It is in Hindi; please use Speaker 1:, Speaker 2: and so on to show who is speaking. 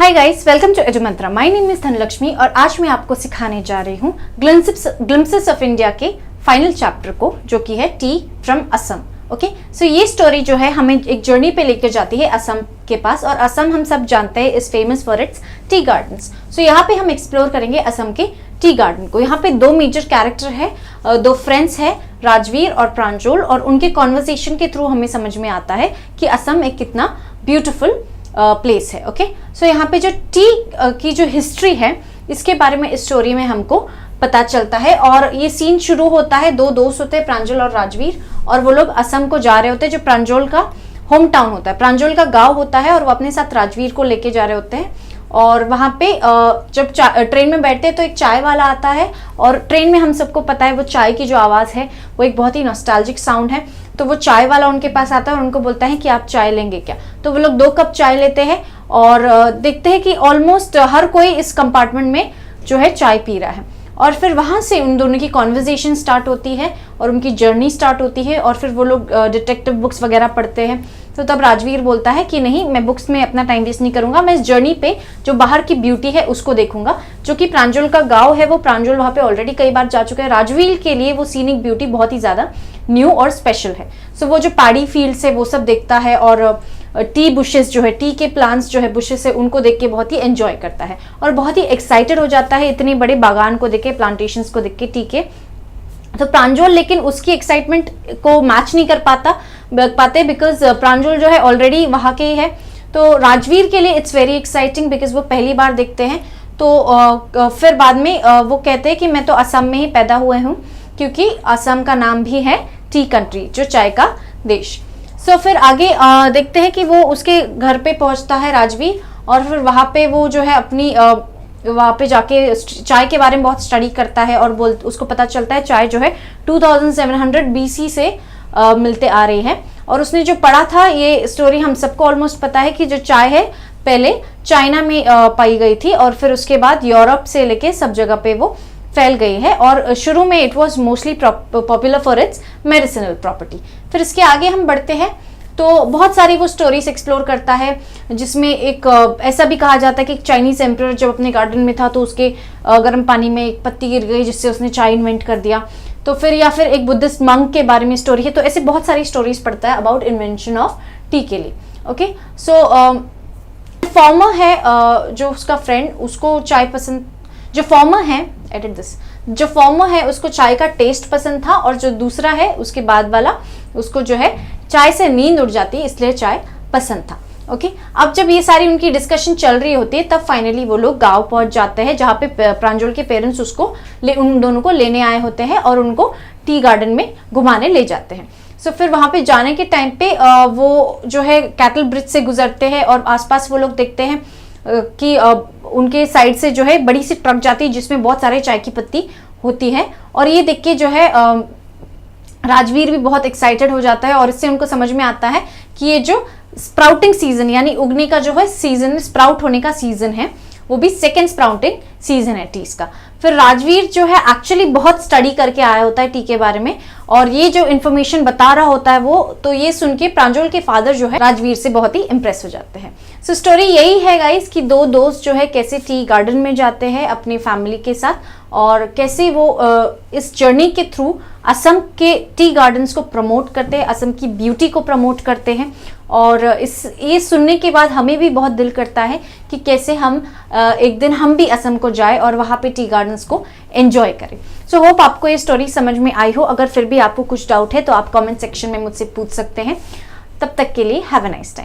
Speaker 1: Hi guys, welcome to Edumantra. My name is Dhanalakshmi और आज मैं आपको सिखाने जा रही हूँ ग्लिम्पसेस ऑफ इंडिया के फाइनल चैप्टर को, जो कि है tea from Assam. Okay, so ये स्टोरी जो है हमें एक जर्नी पे लेकर जाती है असम के पास, और असम हम सब जानते हैं is famous for its tea gardens. So यहाँ पे हम एक्सप्लोर करेंगे असम के टी गार्डन को। यहाँ पे दो मेजर कैरेक्टर है, दो फ्रेंड्स है, राजवीर और प्रांजल, और उनके कॉन्वर्सेशन के थ्रू हमें समझ में आता है कि असम एक कितना ब्यूटिफुल प्लेस है। ओके, सो यहाँ पे जो टी की जो हिस्ट्री है इसके बारे में इस स्टोरी में हमको पता चलता है। और ये सीन शुरू होता है, दो दोस्त होते हैं प्रांजल और राजवीर, और वो लोग असम को जा रहे होते हैं, जो प्रांजल का होम टाउन होता है, प्रांजल का गांव होता है, और वो अपने साथ राजवीर को लेके जा रहे होते हैं। और वहाँ पे जब ट्रेन में बैठते हैं तो एक चाय वाला आता है, और ट्रेन में हम सबको पता है वो चाय की जो आवाज़ है वो एक बहुत ही नॉस्टैल्जिक साउंड है। तो वो चाय वाला उनके पास आता है और उनको बोलता है कि आप चाय लेंगे क्या। तो वो लोग 2 कप चाय लेते हैं और देखते हैं कि ऑलमोस्ट हर कोई इस कंपार्टमेंट में जो है चाय पी रहा है। और फिर वहाँ से उन दोनों की कॉन्वर्जेशन स्टार्ट होती है और उनकी जर्नी स्टार्ट होती है, और फिर वो लोग डिटेक्टिव बुक्स वगैरह पढ़ते हैं। तो तब राजवीर बोलता है कि नहीं, मैं बुक्स में अपना टाइम वेस्ट नहीं करूंगा, मैं इस जर्नी पे जो बाहर की ब्यूटी है उसको देखूंगा। जो कि प्रांजल का गांव है, वो प्रांजल वहाँ पे ऑलरेडी कई बार जा चुका है। राजवीर के लिए वो सीनिक ब्यूटी बहुत ही ज़्यादा न्यू और स्पेशल है। सो वो जो पहाड़ी फील्ड्स है वो सब देखता है, और टी बुशेस जो है, टी के प्लांट्स जो है बुशेस है, उनको देख के बहुत ही एंजॉय करता है और बहुत ही एक्साइटेड हो जाता है इतने बड़े बागान को देख के, प्लांटेशंस को देख के टी के। तो प्रांजल लेकिन उसकी एक्साइटमेंट को मैच नहीं कर पाते बिकॉज प्रांजल जो है ऑलरेडी वहाँ के ही है। तो राजवीर के लिए इट्स वेरी एक्साइटिंग बिकॉज वो पहली बार देखते हैं। तो फिर बाद में वो कहते हैं कि मैं तो असम में ही पैदा हुए हूँ, क्योंकि असम का नाम भी है टी कंट्री, जो चाय का देश। सो फिर आगे देखते हैं कि वो उसके घर पे पहुंचता है राजवीर, और फिर वहाँ पे वो जो है अपनी वहाँ पे जाके चाय के बारे में बहुत स्टडी करता है, और उसको पता चलता है चाय जो है 2700 BC से मिलते आ रही है। और उसने जो पढ़ा था, ये स्टोरी हम सबको ऑलमोस्ट पता है कि जो चाय है पहले चाइना में पाई गई थी, और फिर उसके बाद यूरोप से लेके सब जगह पे वो फैल गई है, और शुरू में it was mostly popular for its medicinal property. फिर इसके आगे हम बढ़ते हैं तो बहुत सारी वो स्टोरीज एक्सप्लोर करता है, जिसमें एक ऐसा भी कहा जाता है कि एक चाइनीज एम्परर जब अपने गार्डन में था तो उसके गर्म पानी में एक पत्ती गिर गई, जिससे उसने चाय इन्वेंट कर दिया। तो फिर या फिर एक बुद्धिस्ट मंक के बारे में स्टोरी है। तो ऐसे बहुत सारी स्टोरीज पढ़ता है अबाउट इन्वेंशन ऑफ टी के लिए। ओके, सो फार्मर है जो उसका फ्रेंड, उसको चाय पसंद, जो फार्मर है एडिट दिस, जो फार्मर है उसको चाय का टेस्ट पसंद था, और जो दूसरा है उसके बाद वाला, उसको जो है चाय से नींद उड़ जाती है, इसलिए चाय पसंद था। ओके, अब जब ये सारी उनकी डिस्कशन चल रही होती है तब फाइनली वो लोग गांव पहुंच जाते हैं, जहाँ पे प्रांजल के पेरेंट्स उसको उन दोनों को लेने आए होते हैं और उनको टी गार्डन में घुमाने ले जाते हैं। सो फिर वहाँ पे जाने के टाइम पे वो जो है कैटल ब्रिज से गुजरते हैं, और आसपास वो लोग देखते हैं कि उनके साइड से जो है बड़ी सी ट्रक जाती है जिसमें बहुत सारे चाय की पत्ती होती है। और ये देख के जो है राजवीर भी बहुत एक्साइटेड हो जाता है, और इससे उनको समझ में आता है कि ये जो स्प्राउटिंग सीजन यानी उगने का जो है सीजन, स्प्राउट होने का सीजन है, वो भी सेकेंड स्प्राउटिंग सीजन है टीज का। फिर राजवीर जो है एक्चुअली बहुत स्टडी करके आया होता है टी के बारे में, और ये जो इन्फॉर्मेशन बता रहा होता है वो, तो ये सुन के प्रांजल के फादर जो है राजवीर से बहुत ही इंप्रेस हो जाते हैं। सो स्टोरी यही है गाइस कि दो दोस्त जो है कैसे टी गार्डन में जाते हैं अपनी फैमिली के साथ, और कैसे वो इस जर्नी के थ्रू असम के टी गार्डन्स को प्रमोट करते हैं, असम की ब्यूटी को प्रमोट करते हैं। और ये सुनने के बाद हमें भी बहुत दिल करता है कि कैसे हम एक दिन हम भी असम को जाए और वहाँ पे टी गार्डन्स को एंजॉय करें। सो होप आपको ये स्टोरी समझ में आई हो। अगर फिर भी आपको कुछ डाउट है तो आप कमेंट सेक्शन में मुझसे पूछ सकते हैं। तब तक के लिए हैव अ नाइस टाइम।